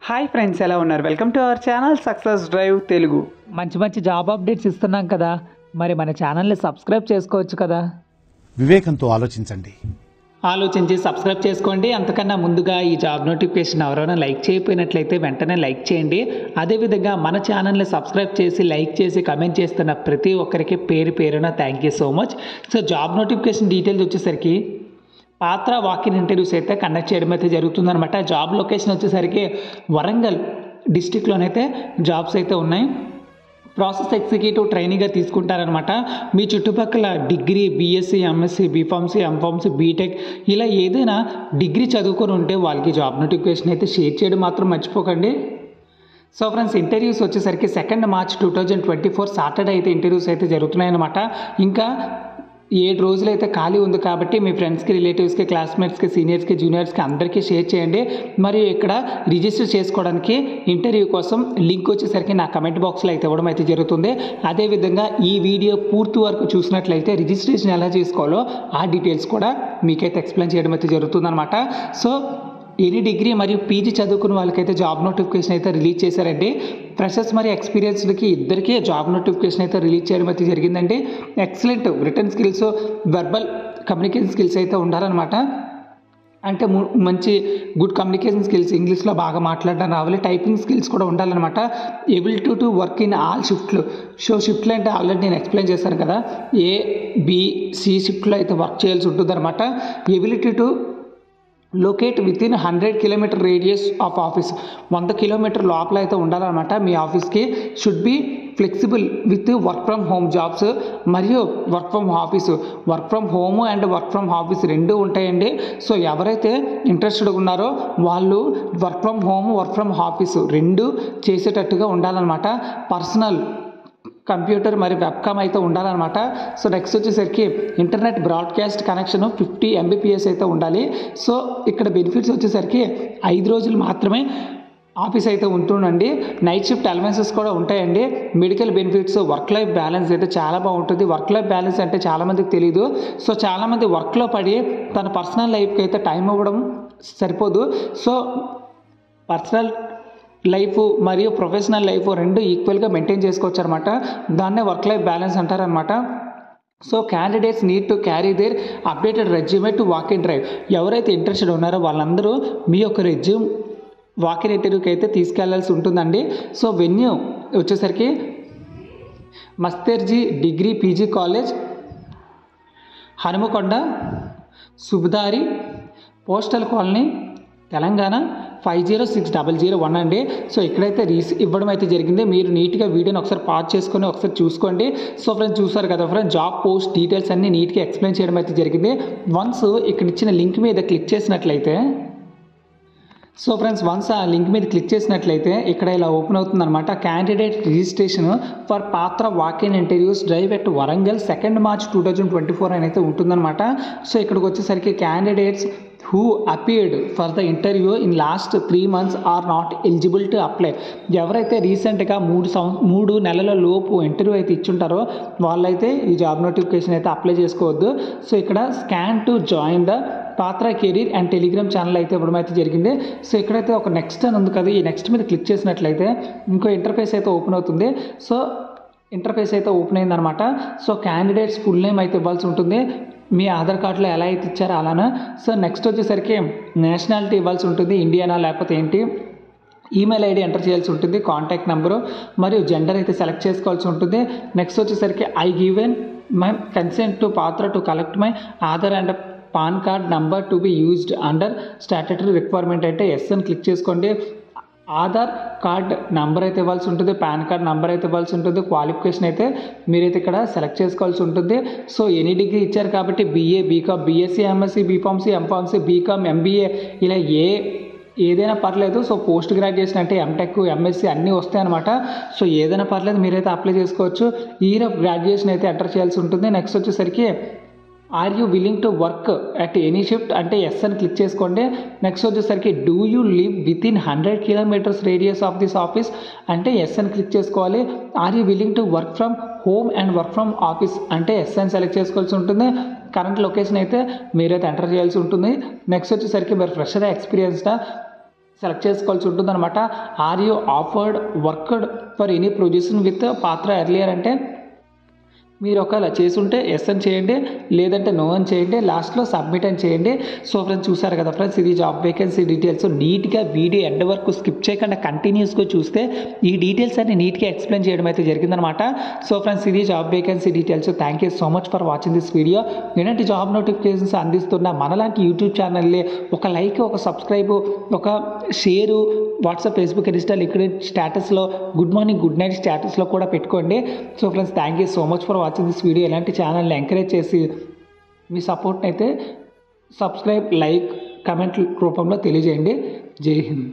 Hi friends, ఎలా ఉన్నారు? Welcome to our channel success drive Telugu. మంచి జాబ్ అప్డేట్స్ ఇస్తున్నాం కదా, మరి మన ఛానల్ని సబ్స్క్రైబ్ చేసుకోవచ్చు కదా. వివేకంతో ఆలోచించండి. ఆలోచించి సబ్స్క్రైబ్ చేసుకోండి. అంతకన్నా ముందుగా ఈ జాబ్ నోటిఫికేషన్ ఎవరైనా లైక్ చేయకపోయినట్లయితే వెంటనే లైక్ చేయండి. అదేవిధంగా మన ఛానల్ని సబ్స్క్రైబ్ చేసి లైక్ చేసి కమెంట్ చేస్తున్న ప్రతి ఒక్కరికి పేరు పేరున thank you so much. So job notification details వచ్చేసరికి పాత్ర వాకిన్ ఇంటర్వ్యూస్ అయితే కండక్ట్ చేయడం అయితే జరుగుతుందన్నమాట. జాబ్ లొకేషన్ వచ్చేసరికి వరంగల్ డిస్టిక్లోనైతే జాబ్స్ అయితే ఉన్నాయి. ప్రాసెస్ ఎగ్జిక్యూటివ్ ట్రైనింగ్గా తీసుకుంటారనమాట. మీ చుట్టుపక్కల degree, BSc, MSc, B Pharmacy, M Pharmacy, B Tech ఇలా ఏదైనా డిగ్రీ చదువుకొని ఉంటే వాళ్ళకి జాబ్ నోటిఫికేషన్ అయితే షేర్ చేయడం మాత్రం మర్చిపోకండి. సో ఫ్రెండ్స్, ఇంటర్వ్యూస్ వచ్చేసరికి 2 మార్చ్ 2024 సాటర్డే అయితే ఇంటర్వ్యూస్ అయితే జరుగుతున్నాయన్నమాట. ఇంకా 7 రోజులు అయితే ఖాళీ ఉంది కాబట్టి మీ ఫ్రెండ్స్కి, రిలేటివ్స్కి, క్లాస్మేట్స్కి, సీనియర్స్కి, జూనియర్స్కి అందరికీ షేర్ చేయండి. మరియు ఇక్కడ రిజిస్టర్ చేసుకోవడానికి ఇంటర్వ్యూ కోసం లింక్ వచ్చేసరికి నా కమెంట్ బాక్స్లో అయితే ఇవ్వడం అయితే జరుగుతుంది. అదేవిధంగా ఈ వీడియో పూర్తి వరకు చూసినట్లయితే రిజిస్ట్రేషన్ ఎలా చేసుకోవాలో ఆ డీటెయిల్స్ కూడా మీకైతే ఎక్స్ప్లెయిన్ చేయడం అయితే జరుగుతుందన్నమాట. సో ఎనీ డిగ్రీ మరియు పీజీ చదువుకున్న వాళ్ళకైతే జాబ్ నోటిఫికేషన్ అయితే రిలీజ్ చేశారండి. ఫ్రెషర్స్ మరియు ఎక్స్పీరియన్స్డ్కి ఇద్దరికీ జాబ్ నోటిఫికేషన్ అయితే రిలీజ్ చేయడం అయితే జరిగిందండి. Excellent return skills, verbal communication skills అయితే ఉండాలన్నమాట. అంటే మంచి గుడ్ కమ్యూనికేషన్ స్కిల్స్, ఇంగ్లీష్లో బాగా మాట్లాడడం రావాలి, టైపింగ్ స్కిల్స్ కూడా ఉండాలన్నమాట. Ability to work in all షిఫ్ట్లు. సో షిఫ్ట్లు అంటే ఆల్రెడీ నేను ఎక్స్ప్లెయిన్ చేశాను కదా, A, B, C షిఫ్ట్లో అయితే వర్క్ చేయాల్సి ఉంటుందన్నమాట. Ability to locate with in 100 kilometer radius of office. 100 kilometer లోపల అయితే ఉండాలన్నమాట మీ ఆఫీస్కి. Should be flexible with work from home jobs మరియు work from office. Work from home and work from office రెండు ఉంటాయండి. సో ఎవరైతే ఇంట్రెస్టెడ్ ఉన్నారో వాళ్ళు work from home, work from office రెండు చేసేటట్టుగా ఉండాలన్నమాట. పర్సనల్ కంప్యూటర్ మరి వెబ్కామ్ అయితే ఉండాలన్నమాట. సో నెక్స్ట్ వచ్చేసరికి ఇంటర్నెట్ బ్రాడ్కాస్ట్ కనెక్షన్ 50 Mbps అయితే ఉండాలి. సో ఇక్కడ బెనిఫిట్స్ వచ్చేసరికి 5 రోజులు మాత్రమే ఆఫీస్ అయితే ఉంటుందండి. నైట్ షిఫ్ట్ అలవెన్సెస్ కూడా ఉంటాయండి. Medical benefits, work life balance అయితే చాలా బాగుంటుంది. వర్క్ లైఫ్ బ్యాలెన్స్ అంటే చాలామందికి తెలియదు. సో చాలామంది వర్క్లో పడి తన పర్సనల్ లైఫ్కి అయితే టైం ఇవ్వడం సరిపోదు. సో పర్సనల్ లైఫ్ మరియు ప్రొఫెషనల్ లైఫ్ రెండు ఈక్వల్గా మెయింటైన్ చేసుకోవచ్చు అనమాట. దాన్నే వర్క్ లైఫ్ బ్యాలెన్స్ అంటారనమాట. So candidates need to carry their updated resume to walk in drive. ఎవరైతే ఇంట్రెస్టెడ్ ఉన్నారో వాళ్ళందరూ మీ యొక్క రెజ్యూమ్ వాక్ ఇన్ ఇంటర్వ్యూకి అయితే తీసుకెళ్లాల్సి ఉంటుందండి. సో వెన్యూ వచ్చేసరికి Masterji degree PG college, Hanamkonda, Subedari, postal colony, Telangana 506001 అండి. సో ఇక్కడైతే ఇవ్వడం అయితే జరిగింది. మీరు నీట్గా వీడియోని ఒకసారి పాజ్ చేసుకొని ఒకసారి చూసుకోండి. సో ఫ్రెండ్స్, చూసారు కదా ఫ్రెండ్స్, జాబ్ పోస్ట్ డీటెయిల్స్ అన్నీ నీట్గా ఎక్స్ప్లెయిన్ చేయడం అయితే జరిగింది. వన్స్ ఇక్కడ ఇచ్చిన లింక్ మీద క్లిక్ చేసినట్లయితే, సో ఫ్రెండ్స్ వన్స్ ఆ లింక్ మీద క్లిక్ చేసినట్లయితే ఇక్కడ ఇలా ఓపెన్ అవుతుంది అనమాట. క్యాండిడేట్ రిజిస్ట్రేషన్ ఫర్ పాత్ర walk in interviews drive at Warangal 2 March 2024 అని అయితే ఉంటుందన్నమాట. సో ఇక్కడికి వచ్చేసరికి candidates who appeared for the interview in last 3 months are not eligible to apply. ఎవరైతే రీసెంట్గా 3 నెలల లోపు ఇంటర్వ్యూ అయితే ఇచ్చుంటారో వాళ్ళైతే ఈ జాబ్ నోటిఫికేషన్ అయితే అప్లై చేసుకోవద్దు. సో ఇక్కడ స్కాన్ టు జాయిన్ ద పాత్ర కెరీర్ అండ్ టెలిగ్రామ్ ఛానల్ అయితే ఇవ్వడం అయితే జరిగింది. సో ఇక్కడైతే ఒక నెక్స్ట్ అని ఉంది కదా, ఈ నెక్స్ట్ మీద క్లిక్ చేసినట్లయితే ఇంకో ఇంటర్ఫేస్ అయితే ఓపెన్ అవుతుంది. సో ఇంటర్ఫేస్ అయితే ఓపెన్ అయిందనమాట. సో క్యాండిడేట్స్ ఫుల్ నేమ్ అయితే ఇవ్వాల్సి ఉంటుంది, మీ ఆధార్ కార్డులో ఎలా అయితే ఇచ్చారో అలానే. సో నెక్స్ట్ వచ్చేసరికి నేషనాలిటీ ఇవ్వాల్సి ఉంటుంది, ఇండియానా లేకపోతే ఏంటి. ఈమెయిల్ ఐడి ఎంటర్ చేయాల్సి ఉంటుంది, కాంటాక్ట్ నెంబరు మరియు జెండర్ అయితే సెలెక్ట్ చేసుకోవాల్సి ఉంటుంది. నెక్స్ట్ వచ్చేసరికి I given my consent to Patra to collect my Aadhaar and PAN card number to be used under statutory requirement అంటే ఎస్ అని క్లిక్ చేసుకోండి. ఆధార్ కార్డ్ నంబర్ అయితే ఇవ్వాల్సి ఉంటుంది, పాన్ కార్డ్ నంబర్ అయితే ఇవ్వాల్సి ఉంటుంది, క్వాలిఫికేషన్ అయితే మీరైతే ఇక్కడ సెలెక్ట్ చేసుకోవాల్సి ఉంటుంది. సో ఎనీ డిగ్రీ ఇచ్చారు కాబట్టి BA, B Com, BSc, MSc, B Pharmacy, M Pharmacy, B Com, MBA ఇలా ఏదైనా పర్లేదు. సో పోస్ట్ గ్రాడ్యుయేషన్ అంటే MTech, MSc అన్నీ వస్తాయి అనమాట. సో ఏదైనా పర్లేదు, మీరైతే అప్లై చేసుకోవచ్చు. ఇయర్ ఆఫ్ గ్రాడ్యుయేషన్ అయితే ఎంటర్ చేయాల్సి ఉంటుంది. నెక్స్ట్ వచ్చేసరికి are you willing to work at any shift అంటే ఎస్ అని క్లిక్ చేసుకోండి. నెక్స్ట్ వచ్చేసరికి do you live with in 100 kilometres radius of this office అంటే ఎస్ అని క్లిక్ చేసుకోవాలి. Are you willing to work from home and work from office అంటే yes అని select చేసుకోవాల్సి ఉంటుంది. కరెంట్ లొకేషన్ అయితే మీరైతే ఎంటర్ చేయాల్సి ఉంటుంది. నెక్స్ట్ వచ్చేసరికి మీరు ఫ్రెషర్ ఎక్స్పీరియన్స్డా సెలెక్ట్ చేసుకోవాల్సి ఉంటుందన్నమాట. Are you offered worked for any position with Patra earlier అంటే మీరు ఒకవేళ చేసుంటే ఎస్ అని చేయండి, లేదంటే నో అని చేయండి, లాస్ట్లో సబ్మిట్ అని చేయండి. సో ఫ్రెండ్స్ చూసారు కదా ఫ్రెండ్స్, ఇది జాబ్ వేకెన్సీ డీటెయిల్స్. నీట్గా వీడియో ఎండ్ వరకు స్కిప్ చేయకుండా కంటిన్యూస్గా చూస్తే ఈ డీటెయిల్స్ అన్ని నీట్గా ఎక్స్ప్లెయిన్ చేయడం అయితే జరిగిందనమాట. సో ఫ్రెండ్స్ ఇది job vacancy details. Thank you so much for watching this video. ఇలాంటి జాబ్ నోటిఫికేషన్స్ అందిస్తున్న మనలాంటి యూట్యూబ్ ఛానల్లే ఒక లైక్, ఒక సబ్స్క్రైబ్, ఒక share, WhatsApp, Facebook, Insta, LinkedIn స్టేటస్లో గుడ్ మార్నింగ్, గుడ్ నైట్ స్టేటస్లో కూడా పెట్టుకోండి. So friends thank you so much for watching this video. ఇలాంటి ఛానల్ని ఎంకరేజ్ చేసి మీ సపోర్ట్ని అయితే సబ్స్క్రైబ్, లైక్, కమెంట్ రూపంలో తెలియజేయండి. జై హింద్.